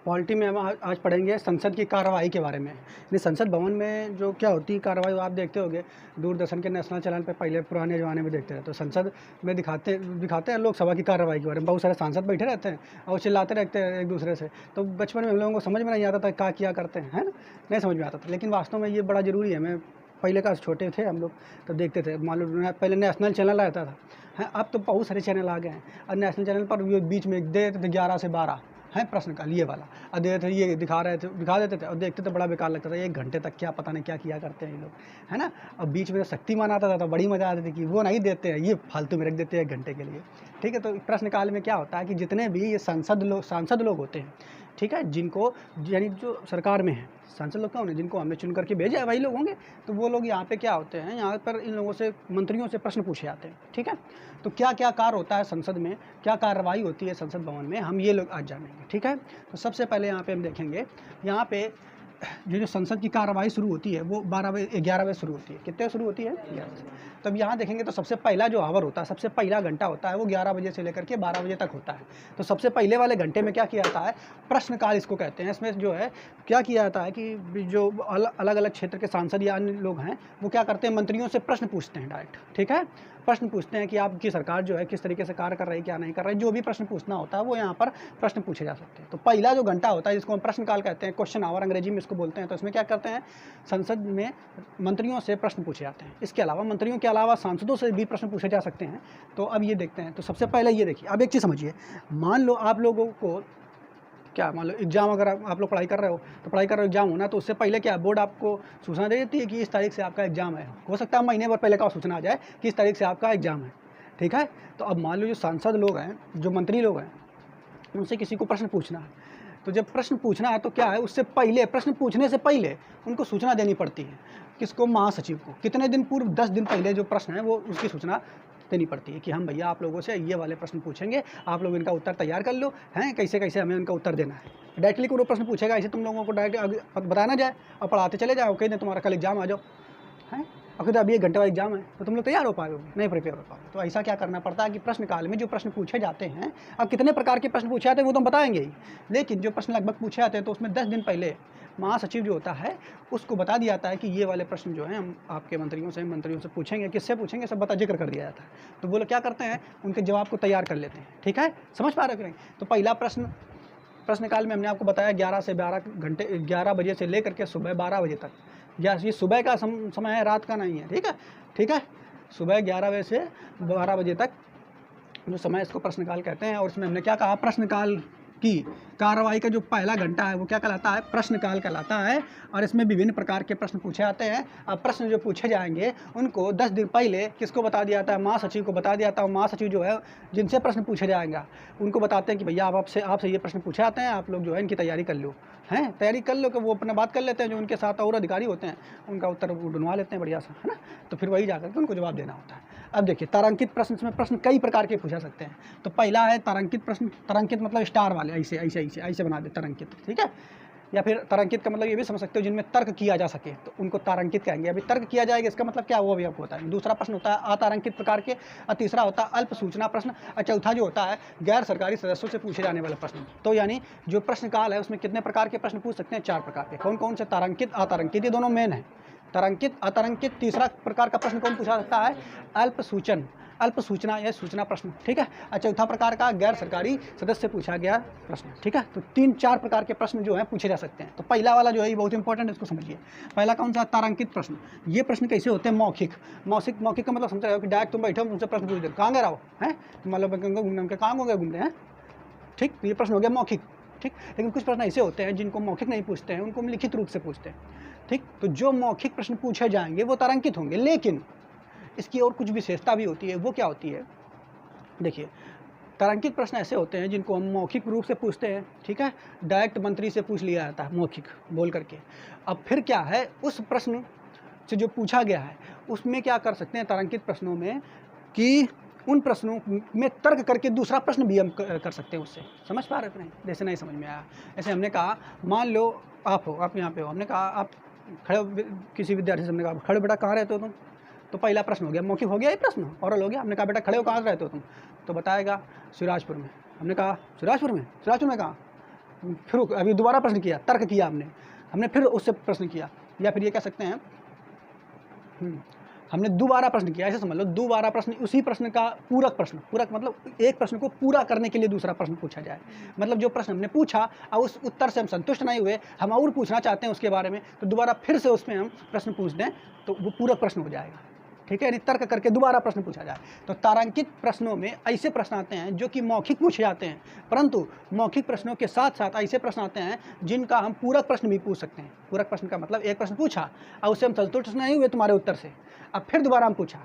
Polity में हम आज पढ़ेंगे संसद की कार्रवाई के बारे में। यानी संसद भवन में जो क्या होती है कार्रवाई, वो आप देखते होंगे दूरदर्शन के नेशनल चैनल पे, पहले पुराने ज़माने में देखते हैं तो संसद में दिखाते हैं लोकसभा की कार्रवाई के बारे में। बहुत सारे सांसद बैठे रहते हैं और चिल्लाते रहते हैं एक दूसरे से। तो बचपन में हम लोगों को समझ में नहीं आता था क्या किया करते हैं, है ना, नहीं समझ में आता था, लेकिन वास्तव में ये बड़ा ज़रूरी है। मैं पहले का छोटे थे हम लोग तो देखते थे, मान लो पहले नेशनल चैनल आता था, हैं, अब तो बहुत सारे चैनल आ गए हैं। और नेशनल चैनल पर ये बीच में दे देते थे 11 से 12 हैं प्रश्नकाल ये वाला, और दे थे ये दिखा देते थे और देखते थे, बड़ा बेकार लगता था। 1 घंटे तक क्या पता नहीं क्या किया करते हैं ये लोग, है ना। और बीच में शक्तिमान आता था तो बड़ी मज़ा आती थी कि वो नहीं देते हैं, ये फालतू में रख देते हैं 1 घंटे के लिए, ठीक है। तो प्रश्नकाल में क्या होता है कि जितने भी ये सांसद लोग होते हैं, ठीक है, जिनको यानी जो सरकार में है सांसद लोग कौन है, जिनको हमने चुन करके भेजा है वही लोग होंगे। तो वो लोग यहाँ पे क्या होते हैं, यहाँ पर इन लोगों से, मंत्रियों से प्रश्न पूछे जाते हैं, ठीक है। तो क्या क्या कार्य होता है संसद में, क्या कार्रवाई होती है संसद भवन में, हम ये लोग आज जानेंगे, ठीक है। तो सबसे पहले यहाँ पे हम देखेंगे, यहाँ पे जो संसद की कार्रवाई शुरू होती है वो 11 बजे शुरू होती है। कितने शुरू होती है? 11 से। तब यहाँ देखेंगे तो सबसे पहला जो आवर होता है, सबसे पहला घंटा होता है वो 11 बजे से लेकर के 12 बजे तक होता है। तो सबसे पहले वाले घंटे में क्या किया जाता है, प्रश्नकाल इसको कहते हैं। इसमें जो है क्या किया जाता है कि जो अलग अलग क्षेत्र के सांसद या अन्य लोग हैं वो क्या करते हैं, मंत्रियों से प्रश्न पूछते हैं डायरेक्ट, ठीक है। प्रश्न पूछते हैं कि आपकी सरकार जो है किस तरीके से कार्य कर रही है, क्या नहीं कर रही है, जो भी प्रश्न पूछना होता है वो यहाँ पर प्रश्न पूछे जा सकते हैं। तो पहला जो घंटा होता है जिसको हम प्रश्नकाल कहते हैं, क्वेश्चन आवर अंग्रेजी में इसको बोलते हैं। तो इसमें क्या करते हैं, संसद में मंत्रियों से प्रश्न पूछे जाते हैं। इसके अलावा मंत्रियों के अलावा सांसदों से भी प्रश्न पूछे जा सकते हैं। तो अब ये देखते हैं। तो सबसे पहले ये देखिए, अब एक चीज़ समझिए, मान लो आप लोगों को क्या, मान लो एग्जाम, अगर आप लोग पढ़ाई कर रहे हो तो पढ़ाई कर रहे हो, एग्जाम होना, तो उससे पहले क्या बोर्ड आपको सूचना दे देती है कि इस तारीख से आपका एग्जाम है। हो सकता है महीने भर पहले का सूचना आ जाए कि इस तारीख से आपका एग्जाम है, ठीक है। तो अब मान लो जो सांसद लोग हैं, जो मंत्री लोग हैं, उनसे किसी को प्रश्न पूछना है। तो जब प्रश्न पूछना है तो क्या है, उससे पहले, प्रश्न पूछने से पहले उनको सूचना देनी पड़ती है। किसको? महासचिव को। कितने दिन पूर्व? 10 दिन पहले जो प्रश्न है वो उसकी सूचना देनी पड़ती है कि हम भैया आप लोगों से ये वाले प्रश्न पूछेंगे, आप लोग इनका उत्तर तैयार कर लो, हैं, कैसे कैसे हमें उनका उत्तर देना है। डायरेक्टली कोई प्रश्न पूछेगा, ऐसे तुम लोगों को डायरेक्ट बताना जाए और पढ़ाते चले जाओ, कहीं तुम्हारा कल एग्जाम आ जाओ, हैं, और फिर अभी 1 घंटे का एग्जाम है तो तुम लोग तैयार हो पाओगे? नहीं प्रिपेयर हो पाओगे। तो ऐसा क्या करना पड़ता है कि प्रश्नकाल में जो प्रश्न पूछे जाते हैं, अब कितने प्रकार के प्रश्न पूछे जाते हैं वो तो हम बताएंगे ही, लेकिन जो प्रश्न लगभग पूछे जाते हैं तो उसमें 10 दिन पहले महासचिव जो होता है उसको बता दिया जाता है कि ये वाले प्रश्न जो हैं हम आपके मंत्रियों से पूछेंगे। किससे पूछेंगे, सब जिक्र कर दिया जाता है। तो वो लोग क्या करते हैं, उनके जवाब को तैयार कर लेते हैं, ठीक है। समझ पा रहे हो कि नहीं? तो पहला प्रश्नकाल में हमने आपको बताया 11 बजे से लेकर के सुबह 12 बजे तक। या ये सुबह का समय है, रात का नहीं है, ठीक है, ठीक है। सुबह 11 बजे से 12 बजे तक जो समय, इसको प्रश्नकाल कहते हैं। और इसमें हमने क्या कहा, प्रश्नकाल की कार्रवाई का जो पहला घंटा है वो क्या कहलाता है, प्रश्नकाल कहलाता है। और इसमें विभिन्न प्रकार के प्रश्न पूछे जाते हैं। अब प्रश्न जो पूछे जाएंगे उनको 10 दिन पहले किसको बता दिया जाता है, महासचिव को बता दिया जाता है। महासचिव जो है जिनसे प्रश्न पूछे जाएंगे उनको बताते हैं कि भैया आपसे ये प्रश्न पूछे जाते हैं, आप लोग जो है इनकी तैयारी कर लो, हैं, तैयारी कर लो। कि वो अपना बात कर लेते हैं, जो उनके साथ और अधिकारी होते हैं उनका उत्तर वो ढूंढवा लेते हैं बढ़िया सा, है ना। तो फिर वही जाकर के उनको जवाब देना होता है। अब देखिए तारांकित प्रश्न, इसमें प्रश्न कई प्रकार के पूछा सकते हैं। तो पहला है तारांकित प्रश्न। तारांकित मतलब स्टार वाले, ऐसे ऐसे ऐसे ऐसे बना दे तारांकित, ठीक है। या फिर तारांकित का मतलब ये भी समझ सकते हो जिनमें तर्क किया जा सके, तो उनको तारांकित कहेंगे। अभी तर्क किया जाएगा इसका मतलब क्या, वो भी आपको होता है। दूसरा प्रश्न होता है अतारांकित प्रकार के, और तीसरा होता है अल्प सूचना प्रश्न, और चौथा जो होता है गैर सरकारी सदस्यों से पूछे जाने वाले प्रश्न। तो यानी जो प्रश्नकाल है उसमें कितने प्रकार के प्रश्न पूछ सकते हैं, 4 प्रकार के। कौन कौन से? तारांकित, अतारांकित, ये दोनों मेन है। तारांकित, अतारांकित। तीसरा प्रकार का प्रश्न कौन पूछा सकता है, अल्प सूचना या सूचना प्रश्न, ठीक है। और चौथा प्रकार का गैर सरकारी सदस्य से पूछा गया प्रश्न, ठीक है। तो 3-4 प्रकार के प्रश्न जो है पूछे जा सकते हैं। तो पहला वाला जो है ये बहुत इंपॉर्टेंट है, इसको समझिए। पहला कौन सा? तारांकित प्रश्न। ये प्रश्न कैसे होते हैं, मौखिक का मतलब समझ रहे हो कि डायरेक्ट तुम बैठो तुमसे प्रश्न पूछ दे, कहाँ गए रहो, हैं, मतलब घूमने, कहाँ हो गए घूमने, हैं, ठीक। तो ये प्रश्न हो गया मौखिक, ठीक। लेकिन कुछ प्रश्न ऐसे होते हैं जिनको मौखिक नहीं पूछते हैं, उनको हम लिखित रूप से पूछते हैं, ठीक। तो जो मौखिक प्रश्न पूछे जाएंगे वो तारांकित होंगे। लेकिन इसकी और कुछ विशेषता भी होती है। वो क्या होती है, देखिए, तारांकित प्रश्न ऐसे होते हैं जिनको हम मौखिक रूप से पूछते हैं, ठीक है। डायरेक्ट मंत्री से पूछ लिया जाता है मौखिक बोल करके। अब फिर क्या है, उस प्रश्न से जो पूछा गया है उसमें क्या कर सकते हैं तारांकित प्रश्नों में, कि उन प्रश्नों में तर्क करके दूसरा प्रश्न भी हम कर सकते हैं उससे। समझ पा रहे थे? नहीं, जैसे नहीं समझ में आया, ऐसे हमने कहा, मान लो आप यहाँ पे हो, हमने कहा आप खड़े, किसी विद्यार्थी से हमने कहा खड़े बेटा कहाँ रहते हो तुम, तो पहला प्रश्न हो गया, मौखिक हो गया ये प्रश्न, ओरल हो गया। हमने कहा बेटा खड़े हो कहाँ रहते हो तुम, तो बताएगा सिराजपुर में। हमने कहा सिराजपुर में कहाँ, फिर अभी दोबारा प्रश्न किया, तर्क किया हमने फिर उससे प्रश्न किया, या फिर ये कह सकते हैं हमने दोबारा प्रश्न किया, ऐसे समझ लो दोबारा प्रश्न, उसी प्रश्न का पूरक प्रश्न, पूरक मतलब एक प्रश्न को पूरा करने के लिए दूसरा प्रश्न पूछा जाए। मतलब जो प्रश्न हमने पूछा और उस उत्तर से हम संतुष्ट नहीं हुए, हम और पूछना चाहते हैं उसके बारे में, तो दोबारा फिर से उसमें हम प्रश्न पूछ दें तो वो पूरक प्रश्न हो जाएगा। ठीक है, यानी तर्क करके दोबारा प्रश्न पूछा जाए। तो तारांकित प्रश्नों में ऐसे प्रश्न आते हैं जो कि मौखिक पूछे जाते हैं, परंतु मौखिक प्रश्नों के साथ साथ ऐसे प्रश्न आते हैं जिनका हम पूरक प्रश्न भी पूछ सकते हैं। पूरक प्रश्न का मतलब एक प्रश्न पूछा और उससे हम संतुष्ट नहीं हुए तुम्हारे उत्तर से, अब फिर दोबारा हम पूछा,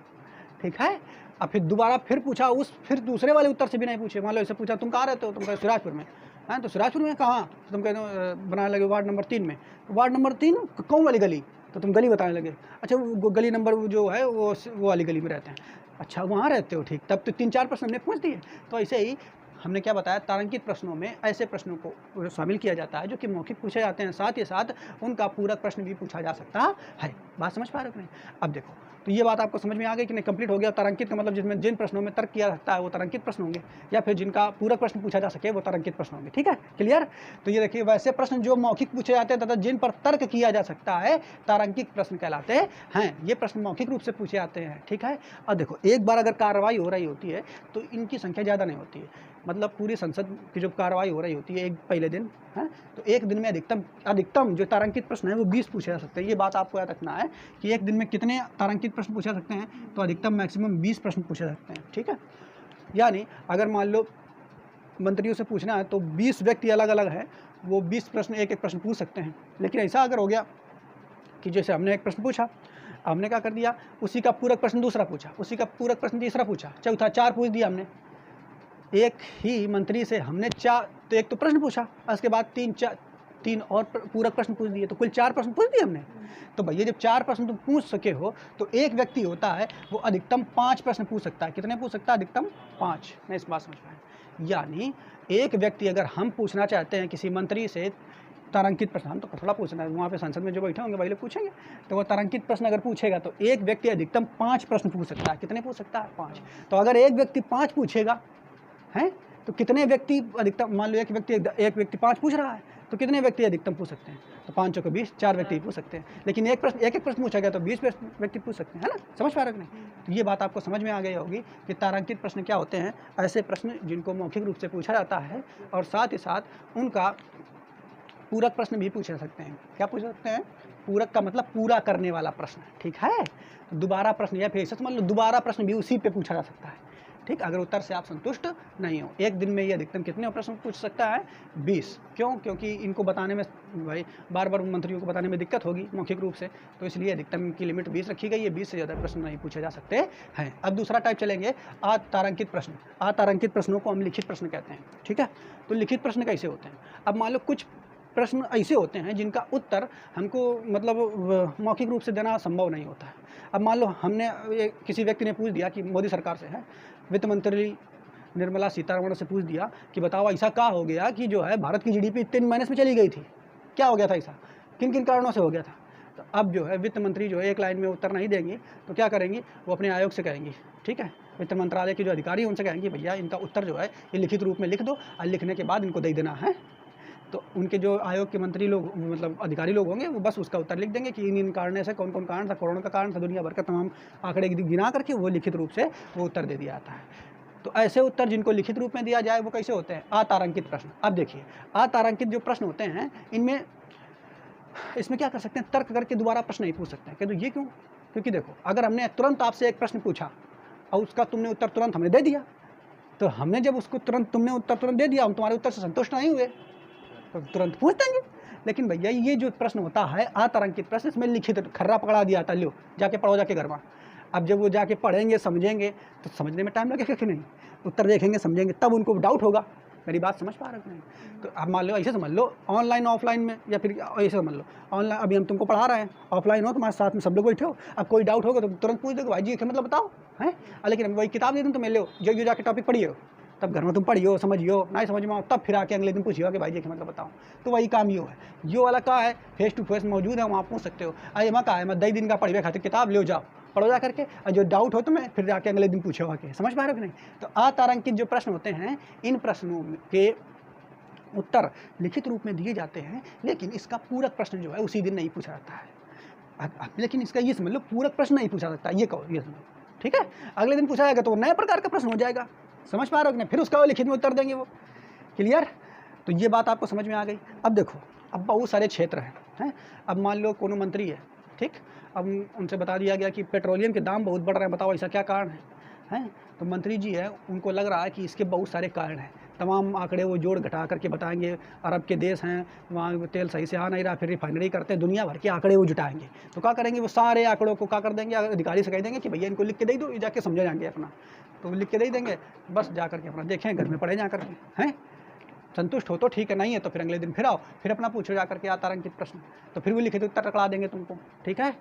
ठीक है, अब फिर दोबारा फिर पूछा, फिर दूसरे वाले उत्तर से भी नहीं पूछे। मान लो ऐसे पूछा तुम कहाँ रहते हो, तुम कहे सिराजपुर में, हाँ तो सिराजपुर में कहाँ, तो तुम कहते बनाने लगे वार्ड नंबर 3 में, वार्ड नंबर 3 कौन वाली गली, तो तुम गली बताने लगे, अच्छा वो गली नंबर जो है वो वाली गली में रहते हैं, अच्छा वहाँ रहते हो, ठीक, तब तो 3-4 प्रश्न हमने पूछ दिए। तो ऐसे ही हमने क्या बताया, तारांकित प्रश्नों में ऐसे प्रश्नों को शामिल किया जाता है जो कि मौखिक पूछे जाते हैं, साथ ही साथ उनका पूरक प्रश्न भी पूछा जा सकता है। बात समझ पा रहे हो नहीं? अब देखो, तो ये बात आपको समझ में आ गई कि नहीं, कंप्लीट हो गया। तारांकित का मतलब जिसमें जिन प्रश्नों में तर्क किया जाता है वो तारांकित प्रश्न होंगे, या फिर जिनका पूरक प्रश्न पूछा जा सके वो तारांकित प्रश्न होंगे। ठीक है, क्लियर? तो ये देखिए, वैसे प्रश्न जो मौखिक पूछे जाते हैं तथा जिन पर तर्क किया जा सकता है तारांकित प्रश्न कहलाते हैं। ये प्रश्न मौखिक रूप से पूछे जाते हैं। ठीक है, और देखो एक बार अगर कार्रवाई हो रही होती है तो इनकी संख्या ज़्यादा नहीं होती है, मतलब पूरी संसद की जो कार्रवाई हो रही होती है एक पहले दिन है, तो एक दिन में अधिकतम जो तारांकित प्रश्न है वो 20 पूछे जा सकते हैं। ये बात आपको याद रखना है कि एक दिन में कितने तारांकित प्रश्न पूछे जा सकते हैं, तो अधिकतम मैक्सिमम 20 प्रश्न पूछे जा सकते हैं। ठीक है, यानी अगर मान लो मंत्रियों से पूछना है तो 20 व्यक्ति अलग अलग हैं, वो 20 प्रश्न एक प्रश्न पूछ सकते हैं। लेकिन ऐसा अगर हो गया कि जैसे हमने एक प्रश्न पूछा, हमने क्या कर दिया, उसी का पूरक प्रश्न दूसरा पूछा, उसी का पूरक प्रश्न तीसरा पूछा, चौथा, 4 पूछ दिया हमने। एक ही मंत्री से हमने तो एक तो प्रश्न पूछा, उसके बाद 3 और पूरक प्रश्न पूछ दिए, तो कुल 4 प्रश्न पूछ दिए हमने। तो भैया जब 4 प्रश्न तुम पूछ सके हो तो एक व्यक्ति होता है वो अधिकतम 5 प्रश्न पूछ सकता है। कितने पूछ सकता है? अधिकतम 5। मैं इस बात समझ पाया। यानी एक व्यक्ति, अगर हम पूछना चाहते हैं किसी मंत्री से तारांकित प्रश्न, हम तो थोड़ा पूछना है, वहाँ पे संसद में जो बैठे होंगे वही लोग पूछेंगे, तो वो तारांकित प्रश्न अगर पूछेगा तो एक व्यक्ति अधिकतम 5 प्रश्न पूछ सकता है। कितने पूछ सकता है? 5। तो अगर एक व्यक्ति 5 पूछेगा हैं, तो कितने व्यक्ति अधिकतम, मान लो एक व्यक्ति 5 पूछ रहा है, तो कितने व्यक्ति अधिकतम पूछ सकते हैं? तो 5 चौके 20, 4 व्यक्ति पूछ सकते हैं। लेकिन एक प्रश्न पूछा गया तो 20 व्यक्ति पूछ सकते हैं, है ना? समझ पा रहे हो कि नहीं? तो ये बात आपको समझ में आ गई होगी कि तारांकित प्रश्न क्या होते हैं। ऐसे प्रश्न जिनको मौखिक रूप से पूछा जाता है और साथ ही साथ उनका पूरक प्रश्न भी पूछ सकते हैं। क्या पूछ सकते हैं? पूरक का मतलब पूरा करने वाला प्रश्न। ठीक है, दोबारा प्रश्न, या फिर ऐसा समझ लो दोबारा प्रश्न भी उसी पे पूछा जा सकता है। ठीक, अगर उत्तर से आप संतुष्ट नहीं हो। एक दिन में ये अधिकतम कितने प्रश्न पूछ सकता है? 20। क्यों? क्योंकि इनको बताने में भाई बार बार मंत्रियों को बताने में दिक्कत होगी मौखिक रूप से, तो इसलिए अधिकतम की लिमिट 20 रखी गई है। 20 से ज़्यादा प्रश्न नहीं पूछे जा सकते हैं। अब दूसरा टाइप चलेंगे, अतारांकित प्रश्न। अतारांकित प्रश्नों को हम लिखित प्रश्न कहते हैं। ठीक है, तो लिखित प्रश्न कैसे होते हैं? अब मान लो कुछ प्रश्न ऐसे होते हैं जिनका उत्तर हमको मतलब मौखिक रूप से देना संभव नहीं होता है। अब मान लो हमने किसी व्यक्ति ने पूछ दिया कि मोदी सरकार से है, वित्त मंत्री निर्मला सीतारमण से पूछ दिया कि बताओ ऐसा क्या हो गया कि जो है भारत की जीडीपी 3 माइनस में चली गई थी, क्या हो गया था ऐसा, किन किन कारणों से हो गया था? तो अब जो है वित्त मंत्री जो है एक लाइन में उत्तर नहीं देंगे, तो क्या करेंगी, वो अपने आयोग से कहेंगी। ठीक है, वित्त मंत्रालय के जो अधिकारी उनसे कहेंगे भैया इनका उत्तर जो है ये लिखित रूप में लिख दो, और लिखने के बाद इनको दे देना है। तो उनके जो आयोग के मंत्री लोग मतलब अधिकारी लोग होंगे वो बस उसका उत्तर लिख देंगे कि इन कारण से कौन कौन कारण था, कोरोना का कारण था, दुनिया भर का तमाम आंकड़े गिना करके वो लिखित रूप से वो उत्तर दे दिया जाता है। तो ऐसे उत्तर जिनको लिखित रूप में दिया जाए वो कैसे होते हैं? अतारांकित प्रश्न। अब देखिए, अतारांकित जो प्रश्न होते हैं इसमें क्या कर सकते हैं, तर्क करके दोबारा प्रश्न नहीं पूछ सकते हैं। तो ये क्यों? क्योंकि देखो, अगर हमने तुरंत आपसे एक प्रश्न पूछा और उसका तुमने उत्तर तुरंत हमने दे दिया, तो हमने जब उसको तुमने उत्तर तुरंत दे दिया, हम तुम्हारे उत्तर से संतुष्ट नहीं हुए तो तुरंत पूछ देंगे। लेकिन भैया ये जो प्रश्न होता है अतारांकित प्रश्न, इसमें लिखित खर्रा पकड़ा दिया था, लो जाके पढ़ो जाके घर में। अब जब वो जाके पढ़ेंगे समझेंगे तो समझने में टाइम लगेगा कि नहीं, उत्तर देखेंगे समझेंगे तब उनको डाउट होगा। मेरी बात समझ पा रहे हो नहीं? तो अब मान लो ऐसे समझ लो, ऑनलाइन ऑफलाइन में, या फिर ऐसे समझ लो ऑनलाइन अभी हम तुमको पढ़ा रहे हैं, ऑफलाइन हो तुम्हारे साथ में सब लोग बैठे हो, अब कोई डाउट होगा तो तुरंत पूछ दोगे भाई जी मतलब बताओ है। लेकिन वही किताब दे दूँ तो मैं लो जो जाके टॉपिक पढ़िए, तब घर में तुम पढ़ियो समझियो, नहीं समझ में आओ तब फिर आके अगले दिन पूछियो कि भाई जी मतलब बताओ। तो वही काम यो है, यो वाला का है फेस टू फेस मौजूद है, वहाँ पूछ सकते हो। अरे मैं कहा है मैं 2 दिन का पढ़िए खातिर किताब ले जाओ, पढ़ो जा करके, और जो डाउट हो तो मैं फिर जाके अगले दिन पूछो आके। समझ पा रहे हो कि नहीं? तो अतारांकित जो प्रश्न होते हैं, इन प्रश्नों के उत्तर लिखित रूप में दिए जाते हैं, लेकिन इसका पूरक प्रश्न जो है उसी दिन नहीं पूछा जाता है। लेकिन इसका ये समझ लो, पूरक प्रश्न नहीं पूछा सकता, ये कहो, ये समझ, ठीक है। अगले दिन पूछा जाएगा तो नए प्रकार का प्रश्न हो जाएगा, समझ पा रहे हो कि नहीं, फिर उसका लिखित में उत्तर देंगे वो। क्लियर? तो ये बात आपको समझ में आ गई। अब देखो, अब बहुत सारे क्षेत्र हैं। अब मान लो कोनो मंत्री है, ठीक, अब उनसे बता दिया गया कि पेट्रोलियम के दाम बहुत बढ़ रहे हैं, बताओ ऐसा क्या कारण है। तो मंत्री जी है, उनको लग रहा है कि इसके बहुत सारे कारण हैं, तमाम आंकड़े वो जोड़ घटा करके बताएंगे। अरब के देश हैं, वहाँ तेल सही से आ नहीं रहा, फिर रिफाइनरी करते हैं, दुनिया भर के आंकड़े वो जुटाएंगे। तो क्या करेंगे, वो सारे आंकड़ों को क्या कर देंगे, अधिकारी से कह देंगे कि भैया इनको लिख के दे दो, जाके समझा जाएंगे अपना। तो लिख के दे देंगे, बस जा करके अपना देखें, घर में पढ़े जा करके, हैं, संतुष्ट हो तो ठीक है, नहीं है तो फिर अगले दिन फिर आओ, फिर अपना पूछो जा करके तारांकित प्रश्न, तो फिर वो लिखित उत्तर टकरा देंगे तुमको, ठीक है,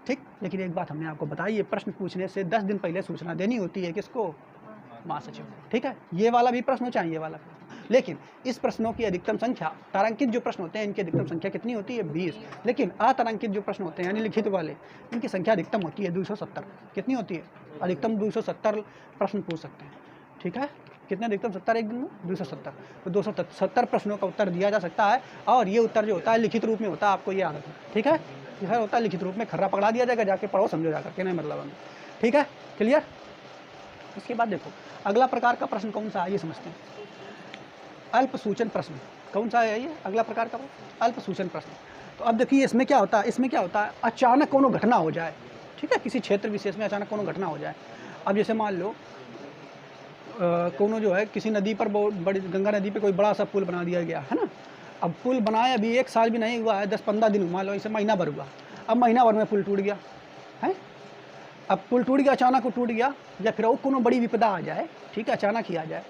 ठीक। लेकिन एक बात हमने आपको बताई, ये प्रश्न पूछने से 10 दिन पहले सूचना देनी होती है, किसको, महासचिव को, ठीक है। ये वाला भी प्रश्न चाहिए, ये वाला प्रश्न। लेकिन इस प्रश्नों की अधिकतम संख्या, तारांकित जो प्रश्न होते हैं इनकी अधिकतम संख्या कितनी होती है, 20। लेकिन अतारांकित जो प्रश्न होते हैं यानी लिखित वाले, इनकी संख्या अधिकतम होती है 270। कितनी होती है, अधिकतम 270 प्रश्न पूछ सकते हैं, ठीक है। कितने, अधिकतम 70 एक दिन में, 270। तो 270 प्रश्नों का उत्तर दिया जा सकता है, और ये उत्तर जो होता है लिखित रूप में होता है, आपको ये आदत है, ठीक है। यह होता है लिखित रूप में, खर्रा पकड़ा दिया जाएगा, जाके पढ़ो समझो जा करके, नहीं मतलब हमें, ठीक है, क्लियर। इसके बाद देखो अगला प्रकार का प्रश्न कौन सा है, ये समझते हैं। अल्प सूचन प्रश्न कौन सा है, ये अगला प्रकार का अल्प सूचन प्रश्न। तो अब देखिए इसमें क्या होता है, इसमें क्या होता है, अचानक कोनो घटना हो जाए, ठीक है, किसी क्षेत्र विशेष में अचानक कोनो घटना हो जाए। अब जैसे मान लो कोनो जो है किसी नदी पर, बहुत बड़ी गंगा नदी पे कोई बड़ा सा पुल बना दिया गया है ना। अब पुल बनाए अभी 1 साल भी नहीं हुआ है, 10-15 दिन, मान लो इसे महीना भर हुआ। अब महीना भर में पुल टूट गया है। अब पुल टूट गया, अचानक वो टूट गया, या फिर और कोनो बड़ी विपदा आ जाए, ठीक है, अचानक ही आ जाए,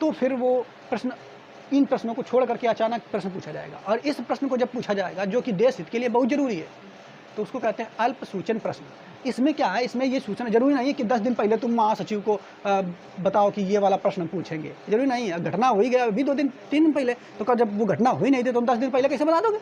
तो फिर वो प्रश्न, इन प्रश्नों को छोड़ करके अचानक प्रश्न पूछा जाएगा। और इस प्रश्न को जब पूछा जाएगा, जो कि देश हित के लिए बहुत जरूरी है, तो उसको कहते हैं अल्प सूचन प्रश्न। इसमें क्या है, इसमें ये सूचना जरूरी नहीं है कि 10 दिन पहले तुम महासचिव को बताओ कि ये वाला प्रश्न पूछेंगे, जरूरी नहीं है। घटना हो ही गया अभी 2 दिन 3 दिन पहले, तो जब वो घटना हो ही नहीं थी, तुम 10 दिन पहले कैसे बता दोगे,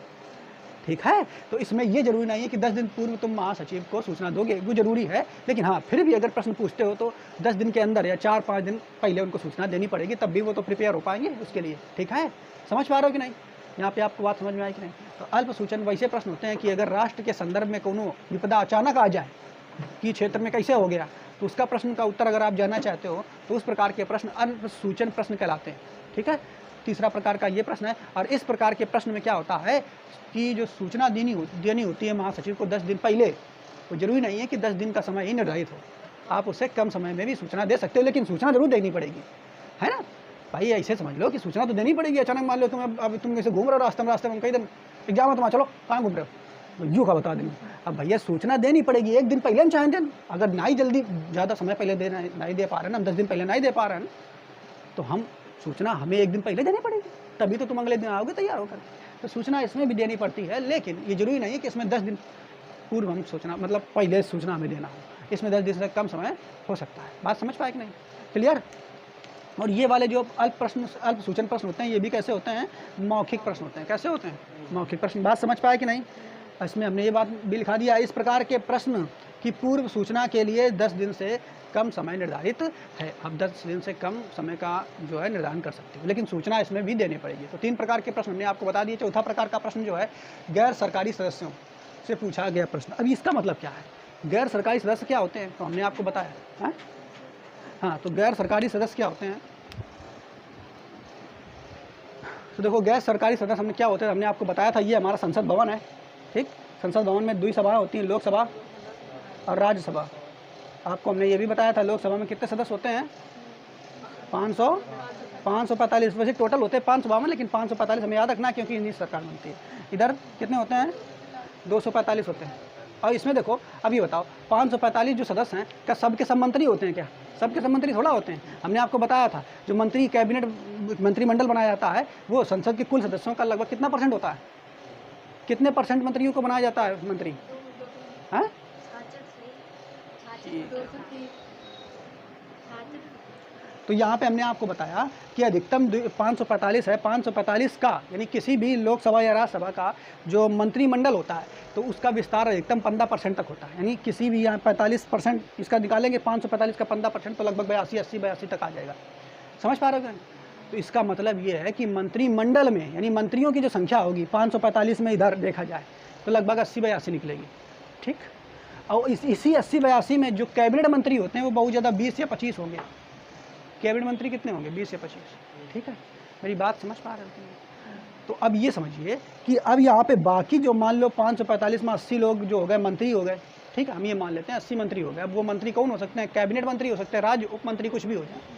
ठीक है। तो इसमें ये जरूरी नहीं है कि 10 दिन पूर्व तुम महासचिव को सूचना दोगे, वो जरूरी है। लेकिन हाँ, फिर भी अगर प्रश्न पूछते हो तो 10 दिन के अंदर या 4-5 दिन पहले उनको सूचना देनी पड़ेगी, तब भी वो तो प्रिपेयर हो पाएंगे उसके लिए, ठीक है। समझ पा रहे हो कि नहीं, यहाँ पे आपको बात समझ में आई कि नहीं। तो अल्प सूचन वैसे प्रश्न होते हैं कि अगर राष्ट्र के संदर्भ में कोनो विपदा अचानक आ जाए कि क्षेत्र में कैसे हो गया, तो उसका प्रश्न का उत्तर अगर आप जानना चाहते हो तो उस प्रकार के प्रश्न अल्प सूचन प्रश्न कहलाते हैं, ठीक है। तीसरा प्रकार का ये प्रश्न है। और इस प्रकार के प्रश्न में क्या होता है कि जो सूचना देनी होती है महासचिव को 10 दिन पहले, तो जरूरी नहीं है कि 10 दिन का समय ही निर्धारित हो, आप उससे कम समय में भी सूचना दे सकते हो, लेकिन सूचना जरूर देनी पड़ेगी, है ना भाई। ऐसे समझ लो कि सूचना तो देनी पड़ेगी। अचानक मान लो तुम ऐसे घूम रहे हो रास्ते में कहीं दिन एग्जाम है तुम्हारा, चलो कहाँ घूम रहे हो, यूँ का बता देंगे। अब भैया सूचना देनी पड़ेगी 1 दिन पहले, हम चाहें दिन, अगर नहीं जल्दी ज़्यादा समय पहले देना नहीं दे पा रहे हैं, हम 10 दिन पहले नहीं दे पा रहे हैं, तो हम सूचना हमें 1 दिन पहले देनी पड़ेगी, तभी तो तुम अगले दिन आओगे तैयार होकर। तो सूचना इसमें भी देनी पड़ती है, लेकिन ये जरूरी नहीं है कि इसमें 10 दिन पूर्व हम सूचना, मतलब पहले सूचना हमें देना हो। इसमें 10 दिन से कम समय हो सकता है। बात समझ पाए कि नहीं, क्लियर। और ये वाले जो अल्प सूचन प्रश्न होते हैं, ये भी कैसे होते हैं, मौखिक प्रश्न होते हैं। कैसे होते हैं, मौखिक प्रश्न। बात समझ पाए कि नहीं। इसमें हमने ये बात भी लिखा दिया, इस प्रकार के प्रश्न की पूर्व सूचना के लिए 10 दिन से कम समय निर्धारित है। अब 10 दिन से कम समय का जो है निर्धारण कर सकते हो, लेकिन सूचना इसमें भी देनी पड़ेगी। तो 3 प्रकार के प्रश्न हमने आपको बता दिए। चौथा प्रकार का प्रश्न जो है, गैर सरकारी सदस्यों से पूछा गया प्रश्न। अब इसका मतलब क्या है, गैर सरकारी सदस्य क्या होते हैं, तो हमने आपको बताया है। हाँ, तो गैर सरकारी सदस्य क्या होते हैं, तो देखो गैर सरकारी सदस्य हमने क्या होते हैं, हमने आपको बताया था। ये हमारा संसद भवन है, ठीक। संसद भवन में 2 सभा होती हैं, लोकसभा और राज्यसभा। आपको हमने ये भी बताया था, लोकसभा में कितने सदस्य होते हैं, 545। वैसे टोटल होते हैं 552, लेकिन 545 हमें याद रखना क्योंकि इन्हीं सरकार बनती है। इधर कितने होते हैं, 245 होते हैं। और इसमें देखो, अभी बताओ 545 जो सदस्य हैं, क्या सबके सब मंत्री होते हैं, क्या सबके सब मंत्री थोड़ा होते हैं। हमने आपको बताया था, जो मंत्री कैबिनेट मंत्रिमंडल बनाया जाता है, वो संसद के कुल सदस्यों का लगभग कितना % होता है, कितने % मंत्रियों को बनाया जाता है मंत्री, हैं। तो यहाँ पे हमने आपको बताया कि अधिकतम 545 है। 545 का यानी किसी भी लोकसभा या राज्यसभा का जो मंत्रिमंडल होता है, तो उसका विस्तार अधिकतम 15% तक होता है। यानी किसी भी यहाँ 45% इसका निकालेंगे, 545 का 15% तो लगभग 82 तक आ जाएगा। समझ पा रहे हो। तो इसका मतलब ये है कि मंत्रिमंडल में यानी मंत्रियों की जो संख्या होगी 545 में इधर देखा जाए तो लगभग 80-82 निकलेगी, ठीक। और इसी 80-82 में जो कैबिनेट मंत्री होते हैं वो बहुत ज़्यादा 20 या 25 होंगे। कैबिनेट मंत्री कितने होंगे? 20 या 25, ठीक है। मेरी बात समझ पा रहे हो? तो अब ये समझिए कि अब यहाँ पे बाकी जो मान लो 545 में 80 लोग जो हो गए मंत्री हो गए, ठीक है, हम ये मान लेते हैं 80 मंत्री हो गए। अब वो मंत्री कौन हो सकते हैं? कैबिनेट मंत्री हो सकते हैं, राज्य उप मंत्री, कुछ भी हो जाए।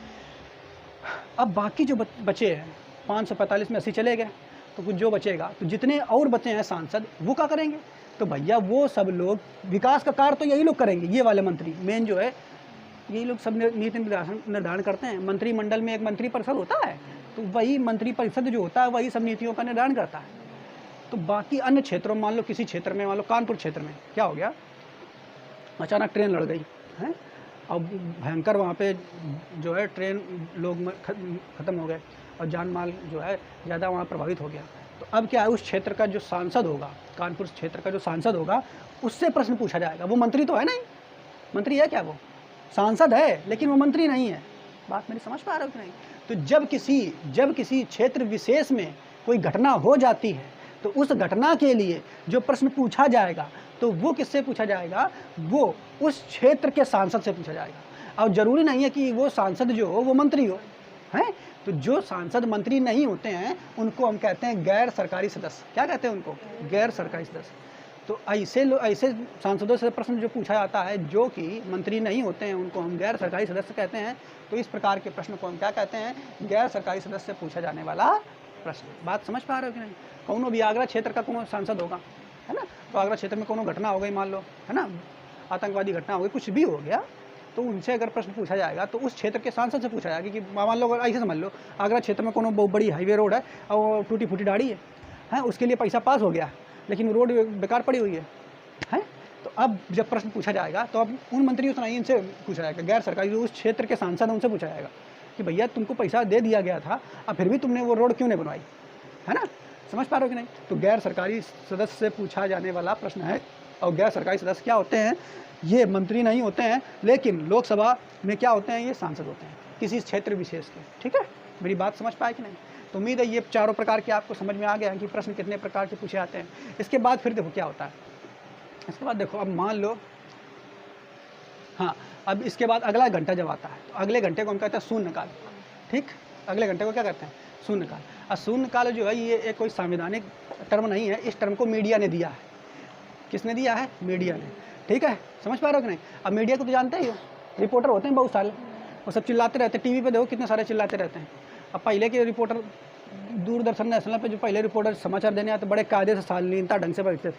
अब बाकी जो बचे हैं 545 में 80 चले गए, तो कुछ जो बचेगा, तो जितने और बचे हैं सांसद वो क्या करेंगे? तो भैया वो सब लोग विकास का कार्य तो यही लोग करेंगे, ये वाले मंत्री मेन जो है, यही लोग सब नीति निर्धारण करते हैं। मंत्रिमंडल में एक मंत्री परिषद होता है, तो वही मंत्री परिषद जो होता है वही सब नीतियों का निर्धारण करता है। तो बाकी अन्य क्षेत्रों में मान लो किसी क्षेत्र में, मान लो कानपुर क्षेत्र में क्या हो गया, अचानक ट्रेन लड़ गई है और भयंकर वहाँ पे जो है ट्रेन लोग ख़त्म हो गए और जान माल जो है ज़्यादा वहाँ प्रभावित हो गया। तो अब क्या है, उस क्षेत्र का जो सांसद होगा, कानपुर क्षेत्र का जो सांसद होगा, उससे प्रश्न पूछा जाएगा। वो मंत्री तो है नहीं, मंत्री है क्या? वो सांसद है लेकिन वो मंत्री नहीं है। बात मेरी समझ पा रहे हो कि नहीं? तो जब किसी क्षेत्र विशेष में कोई घटना हो जाती है तो उस घटना के लिए जो प्रश्न पूछा जाएगा तो वो किससे पूछा जाएगा? वो उस क्षेत्र के सांसद से पूछा जाएगा। और ज़रूरी नहीं है कि वो सांसद जो हो वो मंत्री हो, हैं? तो जो सांसद मंत्री नहीं होते हैं उनको हम कहते हैं गैर सरकारी सदस्य। क्या कहते हैं उनको? गैर सरकारी सदस्य। तो ऐसे सांसदों से प्रश्न जो पूछा जाता है जो कि मंत्री नहीं होते हैं उनको हम गैर सरकारी सदस्य कहते हैं। तो इस प्रकार के प्रश्न को हम क्या कहते हैं? गैर सरकारी सदस्य से पूछा जाने वाला प्रश्न। बात समझ पा रहे हो कि नहीं? कौनो भी आगरा क्षेत्र का कोनो सांसद होगा, है ना, तो आगरा क्षेत्र में कोनो घटना हो गई मान लो, है ना, आतंकवादी घटना हो गई, कुछ भी हो गया, तो उनसे अगर प्रश्न पूछा जाएगा तो उस क्षेत्र के सांसद से पूछा जाएगा कि मान लो ऐसे समझ लो आगरा क्षेत्र में कोनो बहुत बड़ी हाईवे रोड है और टूटी फूटी गाड़ी है, उसके लिए पैसा पास हो गया लेकिन रोड बेकार पड़ी हुई है। तो अब जब प्रश्न पूछा जाएगा तो अब उन मंत्रियों से नहीं, इनसे पूछा जाएगा, गैर सरकारी जो उस क्षेत्र के सांसद हैं उनसे पूछा जाएगा कि भैया तुमको पैसा दे दिया गया था, अब फिर भी तुमने वो रोड क्यों नहीं बनवाई, है ना। समझ पा रहे हो कि नहीं? तो गैर सरकारी सदस्य से पूछा जाने वाला प्रश्न है। और गैर सरकारी सदस्य क्या होते हैं? ये मंत्री नहीं होते हैं लेकिन लोकसभा में क्या होते हैं? ये सांसद होते हैं किसी क्षेत्र विशेष के, ठीक है। मेरी बात समझ पाए कि नहीं? तो उम्मीद है ये चारों प्रकार के आपको समझ में आ गया कि प्रश्न कितने प्रकार के पूछे जाते हैं। इसके बाद फिर देखो क्या होता है, इसके बाद देखो अब मान लो, हाँ, अब इसके बाद अगला घंटा जब आता है तो अगले घंटे को हम कहते हैं शून्यकाल, ठीक। अगले घंटे को क्या कहते हैं? शून्यकाल। और शून्यकाल जो है ये एक कोई संवैधानिक टर्म नहीं है, इस टर्म को मीडिया ने दिया है। किसने दिया है? मीडिया ने, ठीक है। समझ पा रहे हो कि नहीं? अब मीडिया को तो जानते ही हो, रिपोर्टर होते हैं बहुत सारे, वो सब चिल्लाते रहते हैं, टीवी पे देखो कितने सारे चिल्लाते रहते हैं। अब पहले के रिपोर्टर दूरदर्शन नेशनल पे जो पहले रिपोर्टर समाचार देने आते बड़े कायदे से शालीनता ढंग से बैठते थे,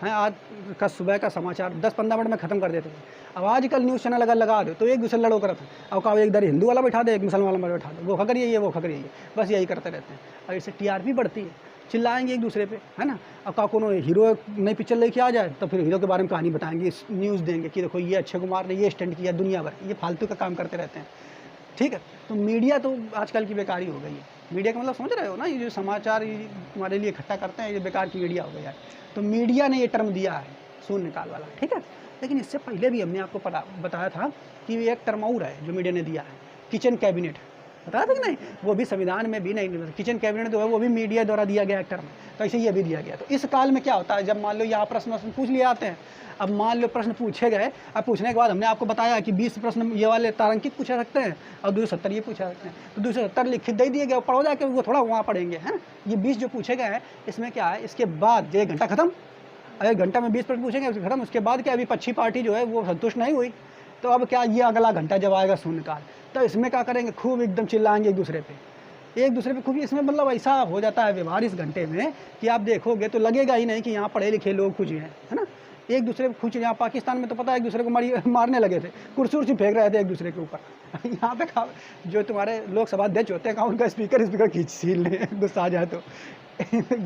हैं, आज का सुबह का समाचार 10-15 मिनट में ख़त्म कर देते थे। अब आजकल न्यूज़ चैनल अगर लगा दो तो एक दूसरे लड़ो करता है, अब कहा एक इधर हिंदू वाला बैठा दे, एक मुसलमान वाला बैठा दो, वो खबर यही है, वो खबर यही है, बस यही करते रहते हैं। और इससे TRP बढ़ती है, चिल्लाएंगे एक दूसरे पे, है ना। अब का कोनो हीरो नई पिक्चर लेके आ जाए तो फिर हीरो के बारे में कहानी बताएंगे, न्यूज़ देंगे कि देखो ये अक्षय कुमार ने ये स्टंट किया, दुनिया भर ये फालतू का काम करते रहते हैं, ठीक है। तो मीडिया तो आजकल की बेकारी हो गई है। मीडिया का मतलब समझ रहे हो ना, ये जो समाचार तुम्हारे लिए इकट्ठा करते हैं ये बेकार की मीडिया हो गई है। तो मीडिया ने ये टर्म दिया है शून्यकाल वाला, ठीक है। लेकिन इससे पहले भी हमने आपको बताया था कि एक टर्म और है जो मीडिया ने दिया है, किचन कैबिनेट, बताया था कि नहीं? वो भी संविधान में भी नहीं, किचन कैबिनेट जो है वो भी मीडिया द्वारा दिया गया एक टर्म, तो ऐसे ये भी दिया गया। तो इस काल में क्या होता है, जब मान लो यहाँ प्रश्न पूछ लिए आते हैं, अब मान लो प्रश्न पूछे गए, अब पूछने के बाद हमने आपको बताया कि 20 प्रश्न ये वाले तारांकित पूछा सकते हैं और 270 ये पूछा सकते हैं, तो 270 लिखित दे दिए गए, पढ़ो जाके वो थोड़ा वहाँ पढ़ेंगे, है ना। ये 20 जो पूछे गए हैं इसमें क्या है, इसके बाद 1 घंटा खत्म, 1 घंटा में 20 प्रश्न पूछेंगे उसके खत्म। उसके बाद क्या, अभी पक्षी पार्टी जो है वो संतुष्ट नहीं हुई, तो अब क्या, ये अगला घंटा जब आएगा शून्यकाल, तो इसमें क्या करेंगे, खूब एकदम चिल्लाएंगे एक दूसरे पे खूब। इसमें मतलब ऐसा हो जाता है व्यवहार इस घंटे में कि आप देखोगे तो लगेगा ही नहीं कि यहाँ पढ़े लिखे लोग कुछ हैं, है ना। एक दूसरे को खुच, यहाँ पाकिस्तान में तो पता है एक दूसरे को मारने लगे थे, कुर्सी फेंक रहे थे एक दूसरे के ऊपर। यहाँ पे जो तुम्हारे लोकसभा अध्यक्ष होते हैं उनका स्पीकर खींच छीन ले गुस्सा आ जाए तो।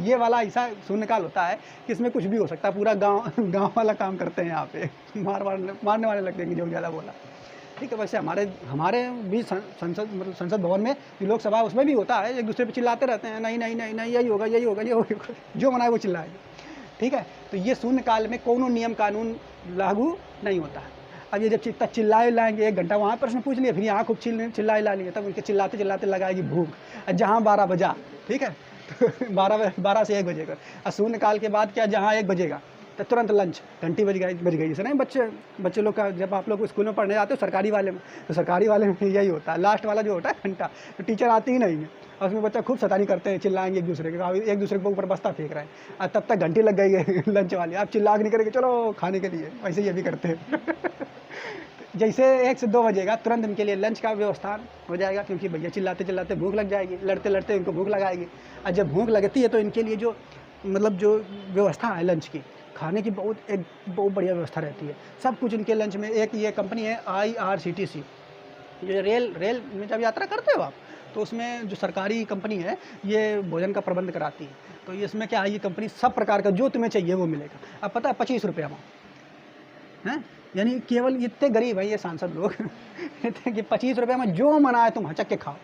ये वाला ऐसा शून्यकाल होता है कि इसमें कुछ भी हो सकता है, पूरा गाँव वाला काम करते हैं यहाँ पे, मारने वाले लगते हैं जो ज़्यादा बोला, ठीक है। वैसे हमारे भी संसद भवन में लोकसभा उसमें भी होता है, एक दूसरे पे चिल्लाते रहते हैं, नहीं नहीं नहीं नहीं यही होगा यही होगा ये होगा, जो मना है वो चिल्लाएगा, ठीक है। तो ये शून्यकाल में कोनो नियम कानून लागू नहीं होता है। अब ये जब चिल्लाए लाएंगे 1 घंटा वहाँ प्रश्न पूछ लिए, फिर यहाँ खूब चिल्लाए ला लिए, तब उनके चिल्लाते चिल्लाते लगाएगी भूख। जहाँ 12 बजा, ठीक है, तो 12 से 1 बजेगा, और शून्यकाल के बाद क्या, जहाँ 1 बजेगा तो तुरंत लंच, घंटी बज गई। जैसे नहीं बच्चे लोग का, जब आप लोग स्कूल में पढ़ने जाते हो सरकारी वाले में, तो सरकारी वाले में यही होता है, लास्ट वाला जो होता है घंटा, तो टीचर आती ही नहीं है, और उसमें बच्चा खूब शैतानी करते हैं, चिल्लाएंगे एक दूसरे के ऊपर बस्ता फेंक रहे हैं, और तब तक घंटी लग गई है लंच वाली, आप चिल्ला के नहीं करेंगे चलो खाने के लिए, वैसे ये भी करते हैं जैसे 1 से 2 बजेगा तुरंत इनके लिए लंच का व्यवस्था हो जाएगा, क्योंकि भैया चिल्लाते चिल्लाते भूख लग जाएगी, लड़ते लड़ते उनको भूख लगाएगी, और जब भूख लगती है तो इनके लिए जो जो व्यवस्था है लंच की, खाने की बहुत बढ़िया व्यवस्था रहती है। सब कुछ इनके लंच में, एक ये कंपनी है IRCTC, ये रेल में जब यात्रा करते हो आप, तो उसमें जो सरकारी कंपनी है ये भोजन का प्रबंध कराती है। तो इसमें क्या है, ये कंपनी सब प्रकार का जो तुम्हें चाहिए वो मिलेगा। अब पता है 25 रुपये में हैं, यानी केवल इतने गरीब है ये सांसद लोग कि 25 रुपये में जो मना है तुम हचक के खाओ,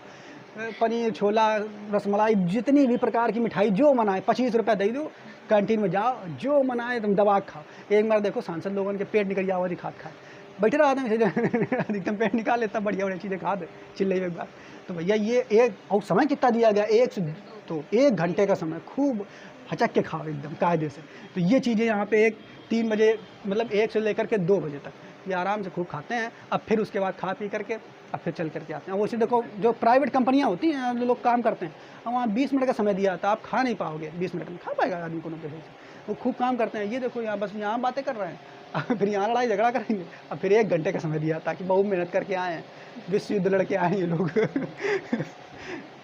पनीर, छोला, रसमलाई, जितनी भी प्रकार की मिठाई जो मनाए 25 रुपये दे दो, कैंटीन में जाओ, जो मनाए तुम दबा खाओ। एक बार देखो सांसद लोगों के पेट निकल जाओ खाद खाए, बैठे रहा था अधिकतम पेट निकाल लेता, बढ़िया बढ़िया चीज़ें खा दे चिल्ले एक बार। तो भैया ये एक, और समय कितना दिया गया, 1 घंटे का समय, खूब हचक के खाओ एकदम कायदे से। तो ये चीज़ें यहाँ पे 3 बजे, मतलब 1 से लेकर के 2 बजे तक ये आराम से खूब खाते हैं। अब फिर उसके बाद खा पी करके अब फिर चल करके आते हैं। वैसे देखो जो प्राइवेट कंपनियां होती हैं, जो लोग काम करते हैं, और वहाँ 20 मिनट का समय दिया था, आप खा नहीं पाओगे 20 मिनट में, खा पाएगा आदमी को पैसे से, वो खूब काम करते हैं। ये देखो यहाँ बस यहाँ बातें कर रहे हैं फिर यहाँ लड़ाई झगड़ा करेंगे, अब फिर 1 घंटे का समय दिया था कि बहुत मेहनत करके आए हैं, विश्व युद्ध लड़के आए हैं ये लोग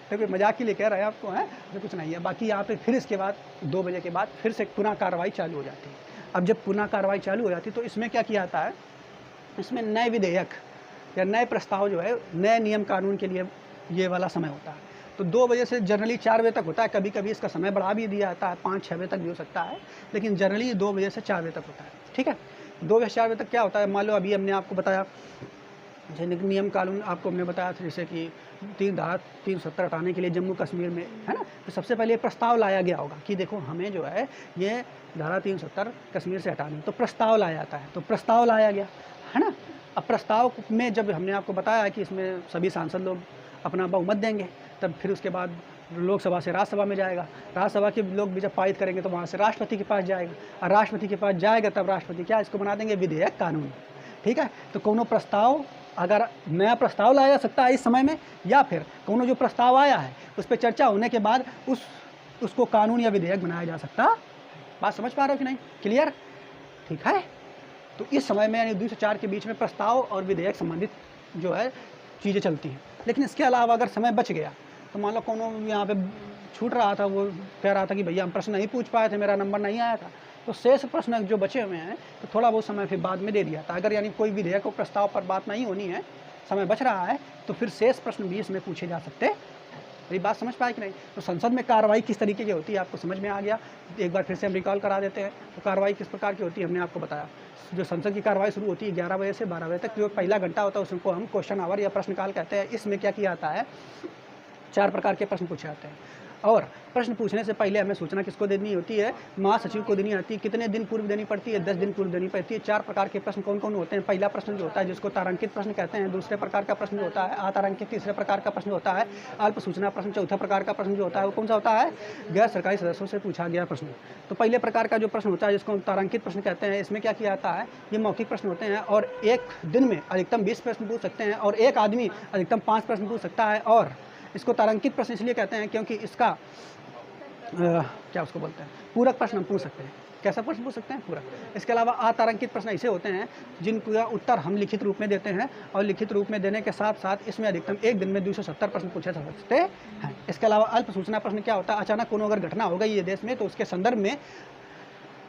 देखो मजाक के लिए कह रहे हैं आपको, हैं तो कुछ नहीं है। बाकी यहाँ पे फिर इसके बाद 2 बजे के बाद फिर से पुनः कार्रवाई चालू हो जाती है। अब जब पुनः कार्रवाई चालू हो जाती है तो इसमें क्या किया जाता है, इसमें नए विधेयक या नए प्रस्ताव जो है, नए नियम कानून के लिए ये वाला समय होता है। तो 2 बजे से जनरली 4 बजे तक होता है, कभी कभी इसका समय बढ़ा भी दिया जाता है, 5-6 बजे तक भी हो सकता है, लेकिन जनरली 2 बजे से 4 बजे तक होता है। ठीक है, 2 बजे से 4 बजे तक क्या होता है, मान लो अभी हमने आपको बताया जैसे नियम कानून आपको हमने बताया था, जैसे कि 370 हटाने के लिए जम्मू कश्मीर में, है ना, तो सबसे पहले प्रस्ताव लाया गया होगा कि देखो हमें जो है ये धारा 370 कश्मीर से हटानी, तो प्रस्ताव लाया जाता है, तो प्रस्ताव लाया गया, है ना। अब प्रस्ताव में जब हमने आपको बताया कि इसमें सभी सांसद लोग अपना बहुमत देंगे, तब फिर उसके बाद लोकसभा से राज्यसभा में जाएगा, राज्यसभा के लोग भी जब पारित करेंगे तो वहाँ से राष्ट्रपति के पास जाएगा, और राष्ट्रपति के पास जाएगा तब राष्ट्रपति क्या इसको बना देंगे विधेयक कानून। ठीक है, तो कोनो प्रस्ताव, अगर नया प्रस्ताव लाया जा सकता है इस समय में, या फिर कोनो जो प्रस्ताव आया है उस पर चर्चा होने के बाद उसको कानून या विधेयक बनाया जा सकता। बात समझ पा रहे हो कि नहीं, क्लियर, ठीक है। तो इस समय में यानी 2 से 4 के बीच में प्रस्ताव और विधेयक संबंधित जो है चीज़ें चलती हैं। लेकिन इसके अलावा अगर समय बच गया तो मान लो कोनो यहाँ पे छूट रहा था, वो कह रहा था कि भैया हम प्रश्न नहीं पूछ पाए थे, मेरा नंबर नहीं आया था, तो शेष प्रश्न जो बचे हुए हैं तो थोड़ा बहुत समय फिर बाद में दे दिया था। अगर यानी कोई विधेयक को प्रस्ताव पर बात नहीं होनी है, समय बच रहा है, तो फिर शेष प्रश्न भी इसमें पूछे जा सकते। मेरी बात समझ पाए कि नहीं। तो संसद में कार्रवाई किस तरीके की होती है आपको समझ में आ गया। एक बार फिर से हम रिकॉल करा देते हैं। तो कार्रवाई किस प्रकार की होती है हमने आपको बताया। जो संसद की कार्रवाई शुरू होती है 11 बजे से 12 बजे तक, जो पहला घंटा होता है उसको हम क्वेश्चन आवर या प्रश्नकाल कहते हैं। इसमें क्या किया जाता है, 4 प्रकार के प्रश्न पूछे जाते हैं, और प्रश्न पूछने से पहले हमें सूचना किसको देनी होती है, महासचिव को देनी आती है। कितने दिन पूर्व देनी पड़ती है, 10 दिन पूर्व देनी पड़ती है। 4 प्रकार के प्रश्न कौन कौन होते हैं। पहला प्रश्न जो होता है जिसको तारांकित प्रश्न कहते हैं, दूसरे प्रकार का प्रश्न जो होता है अतारांकित, तीसरे प्रकार का प्रश्न होता है अल्प सूचना प्रश्न, चौथा प्रकार का प्रश्न जो होता है वो कौन सा होता है, गैर सरकारी सदस्यों से पूछा गया प्रश्न। तो पहले प्रकार का जो प्रश्न होता है जिसको हम तारांकित प्रश्न कहते हैं, इसमें क्या किया जाता है, ये मौखिक प्रश्न होते हैं और एक दिन में अधिकतम 20 प्रश्न पूछ सकते हैं और एक आदमी अधिकतम 5 प्रश्न पूछ सकता है। और इसको तारांकित प्रश्न इसलिए कहते हैं क्योंकि इसका क्या उसको बोलते हैं, पूरक प्रश्न हम पूछ सकते हैं। कैसा प्रश्न पूछ सकते हैं, पूरक। इसके अलावा अतारांकित प्रश्न ऐसे होते हैं जिनका उत्तर हम लिखित रूप में देते हैं और लिखित रूप में देने के साथ साथ इसमें अधिकतम एक दिन में 270 प्रश्न पूछे जा सकते हैं। इसके अलावा अल्प सूचना प्रश्न क्या होता है, अचानक कोनो अगर घटना हो गई ये देश में तो उसके संदर्भ में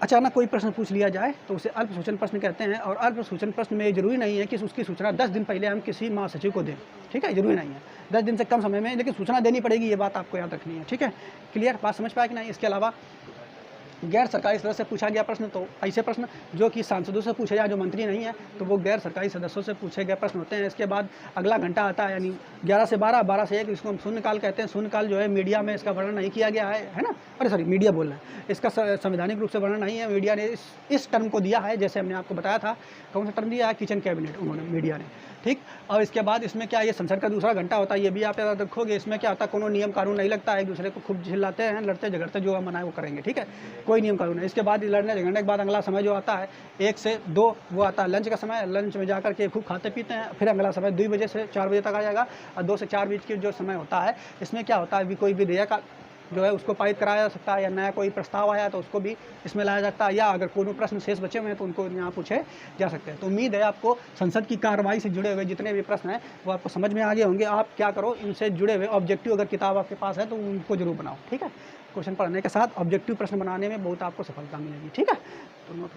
अचानक कोई प्रश्न पूछ लिया जाए तो उसे अल्प सूचन प्रश्न कहते हैं। और अल्प सूचन प्रश्न में जरूरी नहीं है कि उसकी सूचना 10 दिन पहले हम किसी महासचिव को दें, ठीक है, जरूरी नहीं है 10 दिन से कम समय में, लेकिन सूचना देनी पड़ेगी, ये बात आपको याद रखनी है, ठीक है, क्लियर, बात समझ पाए कि नहीं। इसके अलावा गैर सरकारी सदस्य से पूछा गया प्रश्न, तो ऐसे प्रश्न जो कि सांसदों से पूछे जाए, जो मंत्री नहीं है, तो वो गैर सरकारी सदस्यों से पूछे गए प्रश्न होते हैं। इसके बाद अगला घंटा आता है, यानी 11 से 12, 12 से 1, इसको हम शून्यकाल कहते हैं। शून्यकाल जो है मीडिया में इसका वर्णन नहीं किया गया है ना, अरे सॉरी मीडिया बोल रहे हैं, इसका संवैधानिक रूप से वर्णन नहीं है। मीडिया ने इस टर्म को दिया है, जैसे हमने आपको बताया था, कौन सा टर्म दिया है, किचन कैबिनेट, उन्होंने मीडिया ने, ठीक। और इसके बाद इसमें क्या, ये संसद का दूसरा घंटा होता है, ये भी आप याद रखोगे। इसमें क्या होता है, कोनो नियम कानून नहीं लगता है, एक दूसरे को खूब चिल्लाते हैं, लड़ते झगड़ते, जो मना है वो करेंगे, ठीक है, कोई नियम कानून नहीं। इसके बाद लड़ने झगड़ने के बाद अगला समय जो आता है 1 से 2, वो आता है लंच का समय। लंच में जाकर के खूब खाते पीते हैं। फिर अगला समय 2 बजे से 4 बजे तक आ जाएगा, और 2 से 4 बीच की जो समय होता है, इसमें क्या होता है, कोई विधेयक जो है उसको पारित कराया जा सकता है, या नया कोई प्रस्ताव आया तो उसको भी इसमें लाया जाता है, या अगर कोई प्रश्न शेष बचे हुए हैं तो उनको यहाँ पूछे जा सकते हैं। तो उम्मीद है आपको संसद की कार्रवाई से जुड़े हुए जितने भी प्रश्न हैं वो आपको समझ में आ गए होंगे। आप क्या करो, इनसे जुड़े हुए ऑब्जेक्टिव अगर किताब आपके पास है तो उनको जरूर बनाओ, ठीक है। क्वेश्चन पढ़ने के साथ ऑब्जेक्टिव प्रश्न बनाने में बहुत आपको सफलता मिलेगी, ठीक है। तो नोट